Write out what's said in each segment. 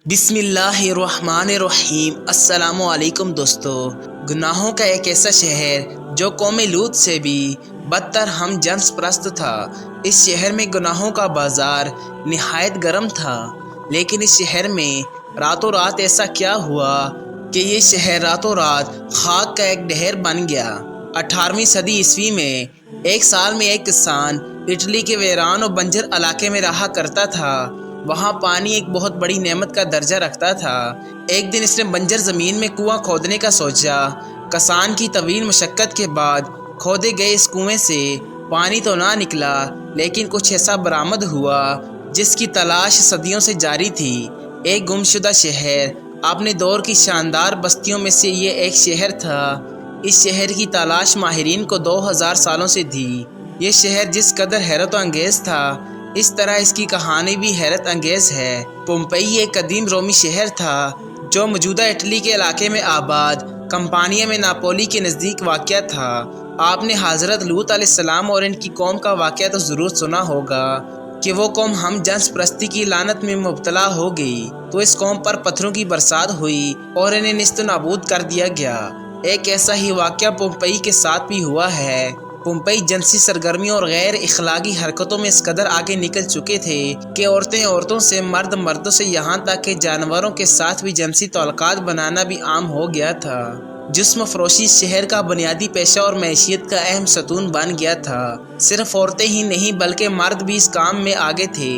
بسم اللہ الرحمن الرحیم۔ السلام علیکم دوستو۔ گناہوں کا ایک ایسا شہر جو قوم لوط سے بھی بدتر ہم جنس پرست تھا۔ اس شہر میں گناہوں کا بازار نہایت گرم تھا، لیکن اس شہر میں راتوں رات ایسا کیا ہوا کہ یہ شہر راتوں رات خاک کا ایک ڈھیر بن گیا۔ 18ویں صدی عیسوی میں ایک سال میں ایک کسان اٹلی کے ویران و بنجر علاقے میں رہا کرتا تھا۔ وہاں پانی ایک بہت بڑی نعمت کا درجہ رکھتا تھا۔ ایک دن اس نے بنجر زمین میں کنواں کھودنے کا سوچا۔ کسان کی طویل مشقت کے بعد کھودے گئے اس کنویں سے پانی تو نہ نکلا، لیکن کچھ ایسا برآمد ہوا جس کی تلاش صدیوں سے جاری تھی۔ ایک گمشدہ شہر۔ اپنے دور کی شاندار بستیوں میں سے یہ ایک شہر تھا۔ اس شہر کی تلاش ماہرین کو 2000 سالوں سے تھی۔ یہ شہر جس قدر حیرت انگیز تھا، اس طرح اس کی کہانی بھی حیرت انگیز ہے۔ پومپئی ایک قدیم رومی شہر تھا جو موجودہ اٹلی کے علاقے میں آباد کمپانیا میں ناپولی کے نزدیک واقع تھا۔ آپ نے حضرت لوط علیہ السلام اور ان کی قوم کا واقعہ تو ضرور سنا ہوگا کہ وہ قوم ہم جنس پرستی کی لعنت میں مبتلا ہو گئی، تو اس قوم پر پتھروں کی برسات ہوئی اور انہیں نیست و نابود کر دیا گیا۔ ایک ایسا ہی واقعہ پومپئی کے ساتھ بھی ہوا ہے۔ پومپئی جنسی سرگرمیوں اور غیر اخلاقی حرکتوں میں اس قدر آگے نکل چکے تھے کہ عورتیں عورتوں سے، مرد مردوں سے، یہاں تک کہ جانوروں کے ساتھ بھی جنسی تعلقات بنانا بھی عام ہو گیا تھا۔ جسم فروشی شہر کا بنیادی پیشہ اور معیشت کا اہم ستون بن گیا تھا۔ صرف عورتیں ہی نہیں بلکہ مرد بھی اس کام میں آگے تھے۔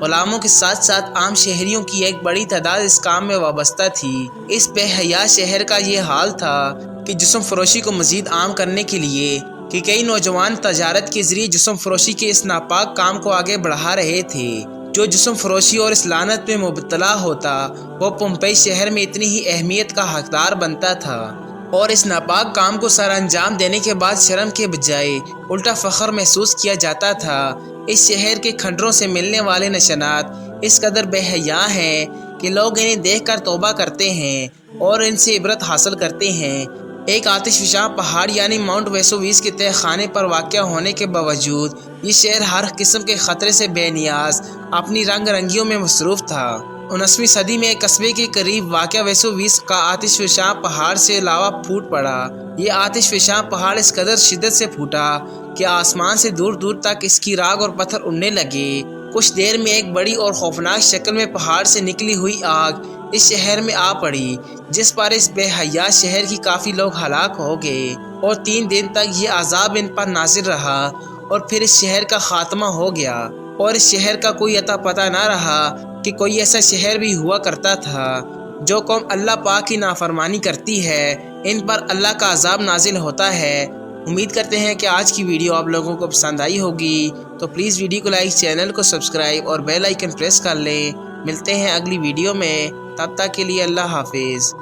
غلاموں کے ساتھ ساتھ عام شہریوں کی ایک بڑی تعداد اس کام میں وابستہ تھی۔ اس بے حیا شہر کا یہ حال تھا کہ جسم فروشی کو مزید عام کرنے کے لیے کہ کئی نوجوان تجارت کے ذریعے جسم فروشی کے اس ناپاک کام کو آگے بڑھا رہے تھے۔ جو جسم فروشی اور اس لعنت میں مبتلا ہوتا، وہ پومپئی شہر میں اتنی ہی اہمیت کا حقدار بنتا تھا، اور اس ناپاک کام کو سر انجام دینے کے بعد شرم کے بجائے الٹا فخر محسوس کیا جاتا تھا۔ اس شہر کے کھنڈروں سے ملنے والے نشانات اس قدر بے حیا ہیں کہ لوگ انہیں دیکھ کر توبہ کرتے ہیں اور ان سے عبرت حاصل کرتے ہیں۔ ایک آتش فشاں پہاڑ یعنی ماؤنٹ ویسوویس کے تہہ خانے پر واقع ہونے کے باوجود یہ شہر ہر قسم کے خطرے سے بے نیاز اپنی رنگ رنگیوں میں مصروف تھا۔ 19ویں صدی میں ایک قصبے کے قریب واقع ویسوویس کا آتش فشاں پہاڑ سے لاوا پھوٹ پڑا۔ یہ آتش فشاں پہاڑ اس قدر شدت سے پھوٹا کہ آسمان سے دور دور تک اس کی راگ اور پتھر اڑنے لگے۔ کچھ دیر میں ایک بڑی اور خوفناک شکل میں پہاڑ سے نکلی ہوئی آگ اس شہر میں آ پڑی، جس پر اس بے حیا شہر کی کافی لوگ ہلاک ہو گئے، اور 3 دن تک یہ عذاب ان پر نازل رہا، اور پھر اس شہر کا خاتمہ ہو گیا، اور اس شہر کا کوئی اتا پتہ نہ رہا کہ کوئی ایسا شہر بھی ہوا کرتا تھا۔ جو قوم اللہ پاک کی نافرمانی کرتی ہے، ان پر اللہ کا عذاب نازل ہوتا ہے۔ امید کرتے ہیں کہ آج کی ویڈیو آپ لوگوں کو پسند آئی ہوگی، تو پلیز ویڈیو کو لائک، چینل کو سبسکرائب اور بیل آئیکن پریس کر لیں۔ ملتے ہیں اگلی ویڈیو میں، تب تک کے لیے اللہ حافظ۔